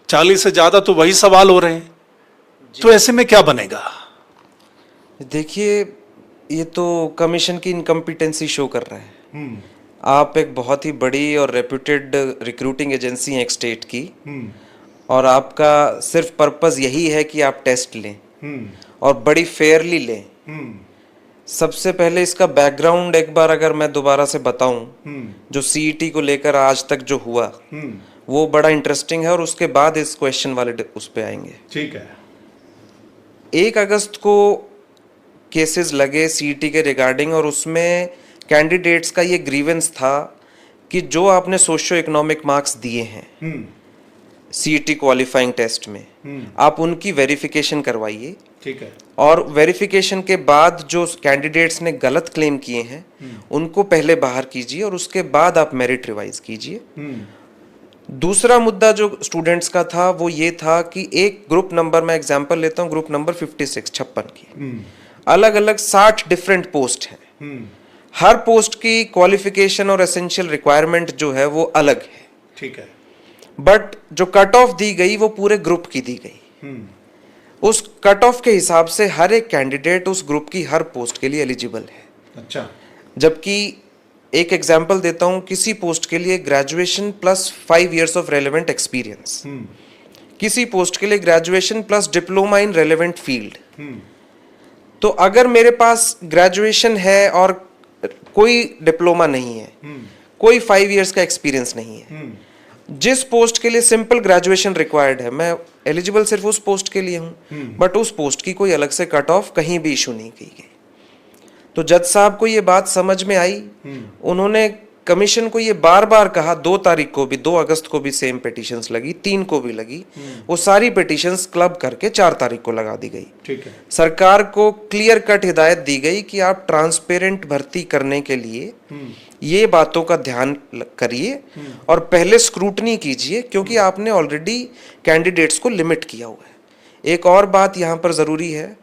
40 से ज्यादा तो वही सवाल हो रहे हैं, तो ऐसे में क्या बनेगा? देखिए, ये तो कमीशन की इनकम्पिटेंसी शो कर रहा है। आप एक बहुत ही बड़ी और रेप्यूटेड रिक्रूटिंग एजेंसी हैं एक स्टेट की, और आपका सिर्फ पर्पस यही है कि आप टेस्ट लें और बड़ी फेयरली लें। सबसे पहले इसका बैकग्राउंड एक बार अगर मैं दोबारा से बताऊं, जो सीईटी को लेकर आज तक जो हुआ वो बड़ा इंटरेस्टिंग है, और उसके बाद इस क्वेश्चन वाले उस पे आएंगे। ठीक है। 1 अगस्त को केसेस लगे सीईटी के रिगार्डिंग, और उसमें कैंडिडेट्स का ये ग्रीवेंस था कि जो आपने सोशो इकोनॉमिक मार्क्स दिए हैं सीईटी क्वालिफाइंग टेस्ट में, आप उनकी वेरिफिकेशन करवाइए। ठीक है। और वेरिफिकेशन के बाद जो कैंडिडेट्स ने गलत क्लेम किए हैं उनको पहले बाहर कीजिए, और उसके बाद आप मेरिट रिवाइज कीजिए। दूसरा मुद्दा जो स्टूडेंट्स का था वो ये था कि एक ग्रुप नंबर, मैं एग्जांपल लेता हूँ, ग्रुप नंबर 56 की अलग अलग 60 डिफरेंट पोस्ट हैं। हर पोस्ट की क्वालिफिकेशन और एसेंशियल रिक्वायरमेंट जो है वो अलग है। ठीक है। बट जो कट ऑफ दी गई वो पूरे ग्रुप की दी गई। उस कट ऑफ के हिसाब से हर एक कैंडिडेट उस ग्रुप की हर पोस्ट के लिए एलिजिबल है। अच्छा। जबकि एक एग्जांपल देता हूं, किसी पोस्ट के लिए graduation plus 5 years of relevant experience, किसी पोस्ट के लिए graduation plus diploma in relevant field. तो अगर मेरे पास ग्रेजुएशन है और कोई डिप्लोमा नहीं है, कोई 5 इयर्स का एक्सपीरियंस नहीं है, जिस पोस्ट के लिए सिंपल ग्रेजुएशन रिक्वायर्ड है, मैं एलिजिबल सिर्फ उस पोस्ट के लिए हूं, बट उस पोस्ट की कोई अलग से कट ऑफ कहीं भी इशू नहीं की गई। तो जज साहब को ये बात समझ में आई। उन्होंने कमीशन को ये बार बार कहा, 2 तारीख को भी, 2 अगस्त को भी सेम पिटीशंस लगी, 3 को भी लगी, वो सारी पिटीशंस क्लब करके 4 तारीख को लगा दी गई। ठीक है। सरकार को क्लियर कट हिदायत दी गई कि आप ट्रांसपेरेंट भर्ती करने के लिए ये बातों का ध्यान करिए और पहले स्क्रूटनी कीजिए, क्योंकि आपने ऑलरेडी कैंडिडेट्स को लिमिट किया हुआ है। एक और बात यहाँ पर जरूरी है,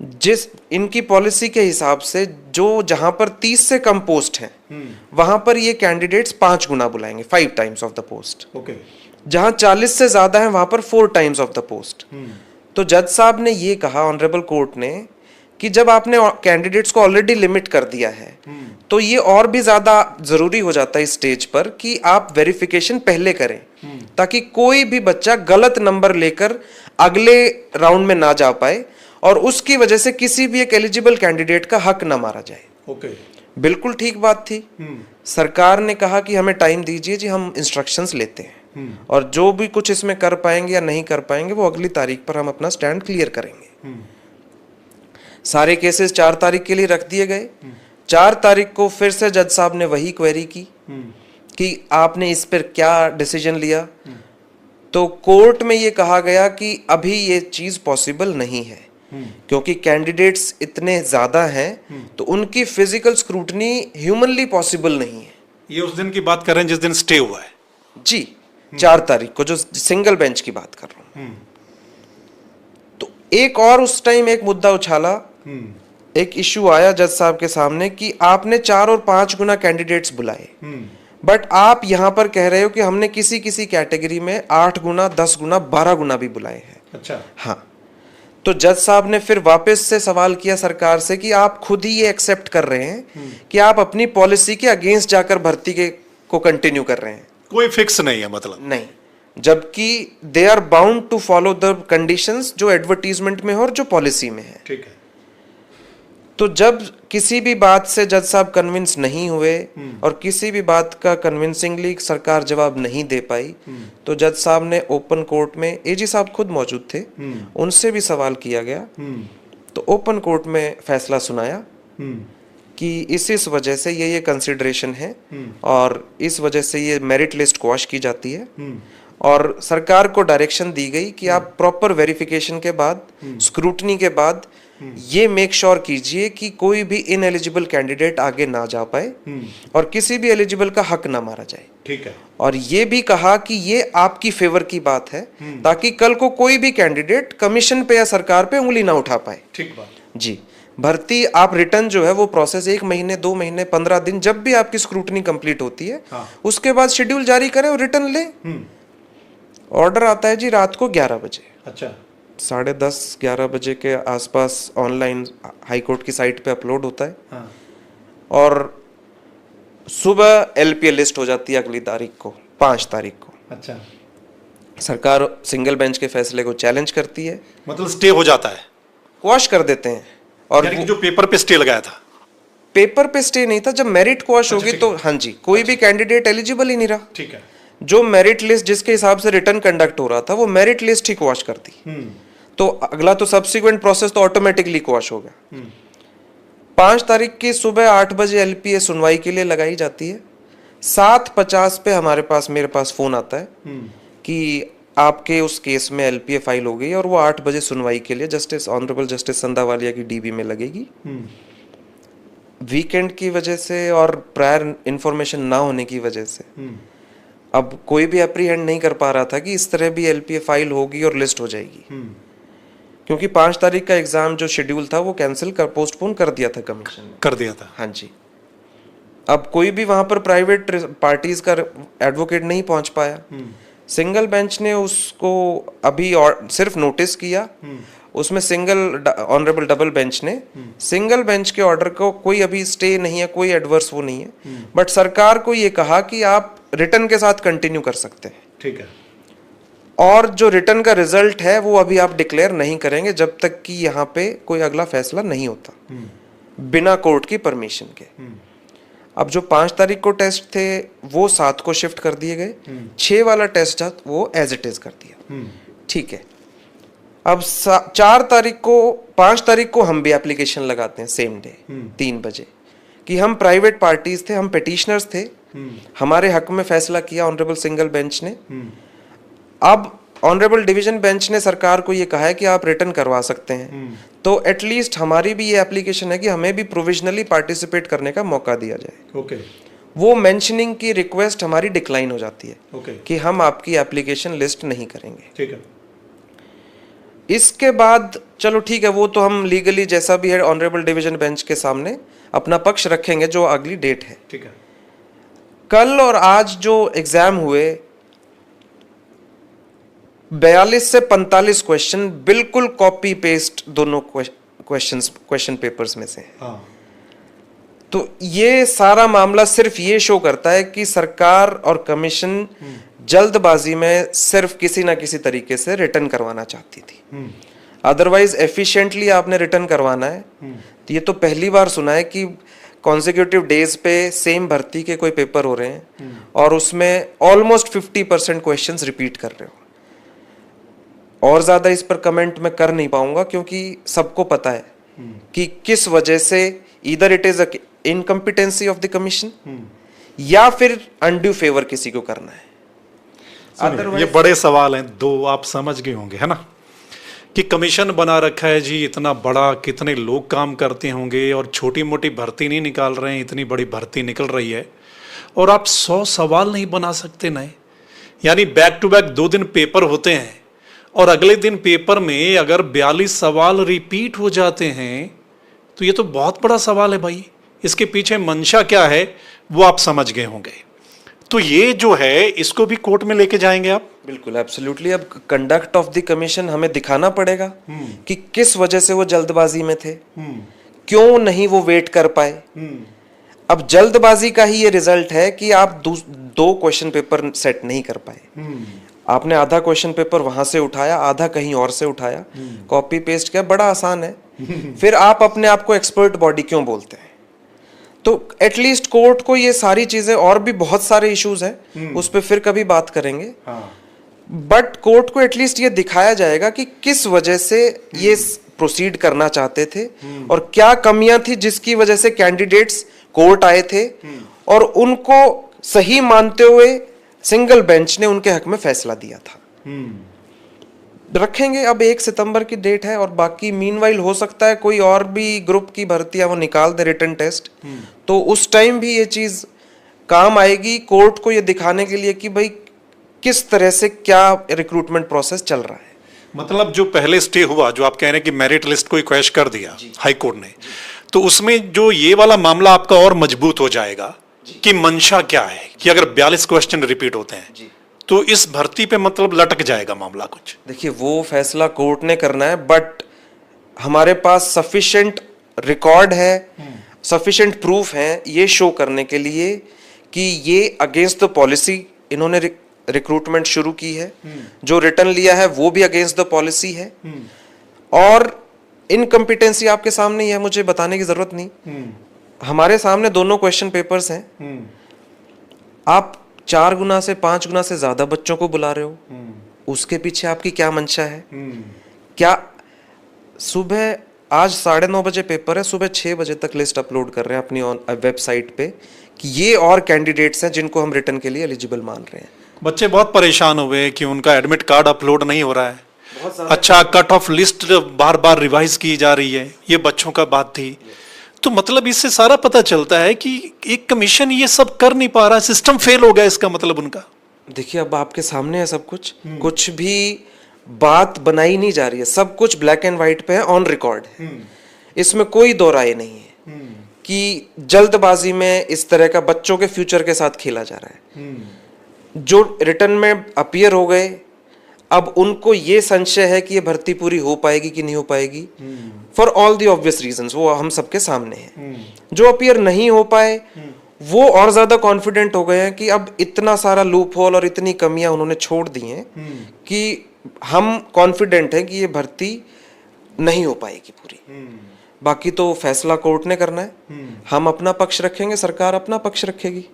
जिस इनकी पॉलिसी के हिसाब से जो जहां पर 30 से कम पोस्ट हैं वहां पर ये कैंडिडेट्स 5 गुना बुलाएंगे, 5 times of the post. Okay. जहां 40 से ज्यादा है वहां पर 4 टाइम्स ऑफ द पोस्ट। तो जज साहब ने ये कहा, ऑनरेबल कोर्ट ने, कि जब आपने कैंडिडेट्स को ऑलरेडी लिमिट कर दिया है तो ये और भी ज्यादा जरूरी हो जाता है इस स्टेज पर कि आप वेरिफिकेशन पहले करें, ताकि कोई भी बच्चा गलत नंबर लेकर अगले राउंड में ना जा पाए और उसकी वजह से किसी भी एक एलिजिबल कैंडिडेट का हक ना मारा जाए। ओके। बिल्कुल ठीक बात थी। सरकार ने कहा कि हमें टाइम दीजिए जी, हम इंस्ट्रक्शंस लेते हैं और जो भी कुछ इसमें कर पाएंगे या नहीं कर पाएंगे वो अगली तारीख पर हम अपना स्टैंड क्लियर करेंगे। सारे केसेस 4 तारीख के लिए रख दिए गए। 4 तारीख को फिर से जज साहब ने वही क्वेरी की कि आपने इस पर क्या डिसीजन लिया। तो कोर्ट में ये कहा गया कि अभी ये चीज पॉसिबल नहीं है, क्योंकि कैंडिडेट्स इतने ज्यादा हैं तो उनकी फिजिकल स्क्रूटनी ह्यूमनली पॉसिबल नहीं है। ये उस दिन की बात कर रहे हैं जिस दिन स्टे हुआ है जी, 4 तारीख को, जो सिंगल बेंच की बात कर रहा हूं। तो एक और उस टाइम एक मुद्दा उछाला, एक इश्यू आया जज साहब के सामने कि आपने 4 और 5 गुना कैंडिडेट्स बुलाए, बट आप यहां पर कह रहे हो कि हमने किसी किसी कैटेगरी में 8 गुना, 10 गुना, 12 गुना भी बुलाए हैं। अच्छा। हाँ। तो जज साहब ने फिर वापस से सवाल किया सरकार से कि आप खुद ही ये एक्सेप्ट कर रहे हैं कि आप अपनी पॉलिसी के अगेंस्ट जाकर भर्ती को कंटिन्यू कर रहे हैं। कोई फिक्स नहीं है मतलब? नहीं, जबकि they are bound to follow the conditions जो एडवर्टीजमेंट में हो और जो पॉलिसी में है। ठीक है। तो जब किसी भी बात से जज साहब कन्विंस नहीं हुए और किसी भी बात का कन्विंसिंगली सरकार जवाब नहीं दे पाई, तो जज साहब ने ओपन कोर्ट में, एजी साहब खुद मौजूद थे, उनसे भी सवाल किया गया। तो ओपन कोर्ट में फैसला सुनाया कि इस वजह से ये कंसिडरेशन है और इस वजह से ये मेरिट लिस्ट क्वाश की जाती है, और सरकार को डायरेक्शन दी गई कि आप प्रॉपर वेरिफिकेशन के बाद, स्क्रूटनी के बाद ये मेक श्योर कीजिए कि कोई भी इनएलिजिबल कैंडिडेट आगे ना जा पाए और किसी भी एलिजिबल का हक ना मारा जाए। ठीक है। और ये भी कहा कि ये आपकी फेवर की बात है, ताकि कल को कोई भी कैंडिडेट कमीशन पे या सरकार पे उंगली ना उठा पाए। ठीक बात जी। भर्ती आप रिटर्न जो है वो प्रोसेस 1 महीने, 2 महीने, 15 दिन, जब भी आपकी स्क्रूटनी कंप्लीट होती है, हाँ। उसके बाद शेड्यूल जारी करें और रिटर्न लें। ऑर्डर आता है जी रात को 11 बजे, अच्छा 10:30-11 बजे के आसपास ऑनलाइन हाई कोर्ट की साइट पे अपलोड होता है। हाँ और सुबह एलपीए लिस्ट हो जाती है अगली तारीख को, 5 तारीख को। अच्छा, सरकार सिंगल बेंच के फैसले को चैलेंज करती है, मतलब स्टे हो जाता है, क्वाश कर देते हैं। और यानी कि जो पेपर पे स्टे लगाया था। पेपर पे स्टे नहीं था, जब मेरिट क्वाश होगी तो हाँ जी, कोई भी कैंडिडेट एलिजिबल ही नहीं रहा। ठीक है। जो मेरिट लिस्ट जिसके हिसाब से रिटर्न कंडक्ट हो रहा था वो मेरिट लिस्ट ही क्वाश कर दी, तो अगला तो सब्सिक्वेंट प्रोसेस तो ऑटोमेटिकली क्वाश हो गया। 5 तारीख की सुबह 8 बजे एलपीए सुनवाई के लिए लगाई जाती है। 7:50 पे मेरे पास फोन आता है कि आपके उस केस में एलपीए फाइल हो गई और वो 8 बजे सुनवाई के लिए ऑनरेबल जस्टिस संधावालिया की डीबी में लगेगी। वीकेंड की वजह से और प्रायर इंफॉर्मेशन ना होने की वजह से अब कोई भी अप्रीहेंड नहीं कर पा रहा था कि इस तरह भी एलपीए फाइल होगी और लिस्ट हो जाएगी, क्योंकि 5 तारीख का एग्जाम जो शेड्यूल था वो पोस्टपोन कर दिया था कमीशन ने। कर दिया था। हाँ जी। अब कोई भी वहां पर प्राइवेट पार्टीज का एडवोकेट नहीं पहुंच पाया। सिंगल बेंच ने उसको अभी और सिर्फ नोटिस किया, उसमें ऑनरेबल डबल बेंच ने सिंगल बेंच के ऑर्डर को कोई अभी स्टे नहीं है, कोई एडवर्स वो नहीं है, बट सरकार को ये कहा कि आप रिटर्न के साथ कंटिन्यू कर सकते हैं। ठीक है। और जो रिटर्न का रिजल्ट है वो अभी आप डिक्लेयर नहीं करेंगे जब तक कि यहाँ पे कोई अगला फैसला नहीं होता, बिना कोर्ट की परमिशन के। अब जो 5 तारीख को टेस्ट थे वो 7 को शिफ्ट कर दिए गए, 6 वाला टेस्ट था वो एज इट इज कर दिया। ठीक है। अब 5 तारीख को हम भी एप्लीकेशन लगाते हैं सेम डे 3 बजे कि हम प्राइवेट पार्टीज थे, हम पिटिशनर्स थे, हमारे हक में फैसला किया ऑनरेबल सिंगल बेंच ने। अब ऑनरेबल डिवीजन बेंच ने सरकार को ये कहा है कि आप रिटर्न करवा सकते हैं, तो एटलीस्ट हमारी भी ये एप्लीकेशन है कि हमें भी प्रोविजनली पार्टिसिपेट करने का मौका दिया जाए। ओके। वो मेंशनिंग की रिक्वेस्ट हमारी डिक्लाइन हो जाती है ओके। कि हम आपकी एप्लीकेशन लिस्ट नहीं करेंगे। ठीक है। इसके बाद चलो ठीक है, वो तो हम लीगली जैसा भी है ऑनरेबल डिवीजन बेंच के सामने अपना पक्ष रखेंगे जो अगली डेट है। ठीक है। कल और आज जो एग्जाम हुए 42 से 45 क्वेश्चन बिल्कुल कॉपी पेस्ट दोनों क्वेश्चन पेपर्स में से। हाँ। तो ये सारा मामला सिर्फ ये शो करता है कि सरकार और कमीशन जल्दबाजी में सिर्फ किसी ना किसी तरीके से रिटर्न करवाना चाहती थी। अदरवाइज एफिशिएंटली आपने रिटर्न करवाना है। तो ये तो पहली बार सुना है कि कॉन्जिक्यूटिव डेज पे सेम भर्ती के कोई पेपर हो रहे हैं और उसमें ऑलमोस्ट 50% क्वेश्चंस रिपीट कर रहे हो। और ज्यादा इस पर कमेंट मैं कर नहीं पाऊंगा क्योंकि सबको पता है कि किस वजह से either it is incompetency of the commission या फिर अनड्यू फेवर किसी को करना है। ये बड़े सवाल हैं दो, आप समझ गए होंगे है ना, कि कमीशन बना रखा है जी इतना बड़ा, कितने लोग काम करते होंगे और छोटी मोटी भर्ती नहीं निकाल रहे हैं, इतनी बड़ी भर्ती निकल रही है और आप 100 सवाल नहीं बना सकते नए। यानी बैक टू बैक 2 दिन पेपर होते हैं और अगले दिन पेपर में अगर 42 सवाल रिपीट हो जाते हैं तो ये तो बहुत बड़ा सवाल है भाई। इसके पीछे मंशा क्या है वो आप समझ गए होंगे। तो ये जो है इसको भी कोर्ट में लेके जाएंगे आप? बिल्कुल, एब्सोल्युटली। अब कंडक्ट ऑफ द कमीशन हमें दिखाना पड़ेगा कि किस वजह से वो जल्दबाजी में थे, क्यों नहीं वो वेट कर पाए। अब जल्दबाजी का ही ये रिजल्ट है कि आप 2 क्वेश्चन पेपर सेट नहीं कर पाए। आपने आधा क्वेश्चन पेपर वहां से उठाया, आधा कहीं और से उठाया, कॉपी पेस्ट किया, बड़ा आसान है। फिर आप अपने आप को एक्सपर्ट बॉडी क्यों बोलते हैं? तो एटलीस्ट कोर्ट को ये सारी चीजें, और भी बहुत सारे इश्यूज हैं उस पर फिर कभी बात करेंगे, बट कोर्ट को एटलीस्ट ये दिखाया जाएगा कि किस वजह से ये प्रोसीड करना चाहते थे और क्या कमियां थी जिसकी वजह से कैंडिडेट्स कोर्ट आए थे और उनको सही मानते हुए सिंगल बेंच ने उनके हक में फैसला दिया था। रखेंगे। अब 1 सितंबर की डेट है और बाकी मीनवाइल हो सकता है कोई और भी ग्रुप की भर्तियां वो निकाल दे रिटर्न टेस्ट, तो उस टाइम भी ये चीज काम आएगी कोर्ट को ये दिखाने के लिए कि भाई किस तरह से क्या रिक्रूटमेंट प्रोसेस चल रहा है। मतलब जो पहले स्टे हुआ, जो आप कह रहे हैं कि मेरिट लिस्ट को क्रैश कर दिया हाई कोर्ट ने, तो उसमें जो ये वाला मामला आपका और मजबूत हो जाएगा कि मंशा क्या है कि अगर 42 क्वेश्चन रिपीट होते हैं तो इस भर्ती पे मतलब लटक जाएगा मामला कुछ। देखिए, वो फैसला कोर्ट ने करना है, बट हमारे पास सफिशिएंट रिकॉर्ड है, सफिशिएंट प्रूफ है ये शो करने के लिए कि ये अगेंस्ट द पॉलिसी इन्होंने रिक्रूटमेंट शुरू की है। जो रिटर्न लिया है वो भी अगेंस्ट द पॉलिसी है, और इनकम्पिटेंसी आपके सामने ही है, मुझे बताने की जरूरत नहीं। हमारे सामने दोनों क्वेश्चन पेपर्स हैं। आप 4 गुना से 5 गुना से ज्यादा बच्चों को बुला रहे हो, उसके पीछे आपकी क्या मंशा है? क्या सुबह आज 9:30 बजे पेपर है, सुबह 6 बजे तक लिस्ट अपलोड कर रहे हैं अपनी वेबसाइट पे कि ये और कैंडिडेट्स हैं जिनको हम रिटर्न के लिए एलिजिबल मान रहे हैं। बच्चे बहुत परेशान हुए कि उनका एडमिट कार्ड अपलोड नहीं हो रहा है। अच्छा, कट ऑफ लिस्ट बार बार रिवाइज की जा रही है, ये बच्चों का बात थी। तो मतलब इससे सारा पता चलता है कि एक कमीशन ये सब कर नहीं पा रहा, सिस्टम फेल हो गया इसका मतलब उनका। देखिए, अब आपके सामने है सब कुछ, कुछ भी बात बनाई नहीं जा रही है, सब कुछ ब्लैक एंड व्हाइट पे है, ऑन रिकॉर्ड है। इसमें कोई दो राय नहीं है कि जल्दबाजी में इस तरह का बच्चों के फ्यूचर के साथ खेला जा रहा है। जो रिटर्न में अपीयर हो गए, अब उनको ये संशय है कि ये भर्ती पूरी हो पाएगी कि नहीं हो पाएगी, for all the obvious reasons, वो हम सबके सामने है। जो अपीयर नहीं हो पाए वो और ज्यादा कॉन्फिडेंट हो गए हैं कि अब इतना सारा लूप होल और इतनी कमियां उन्होंने छोड़ दी हैं कि हम कॉन्फिडेंट हैं कि ये भर्ती नहीं हो पाएगी पूरी। बाकी तो फैसला कोर्ट ने करना है, हम अपना पक्ष रखेंगे, सरकार अपना पक्ष रखेगी।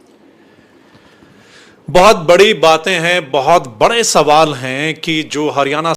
बहुत बड़ी बातें हैं, बहुत बड़े सवाल हैं कि जो हरियाणा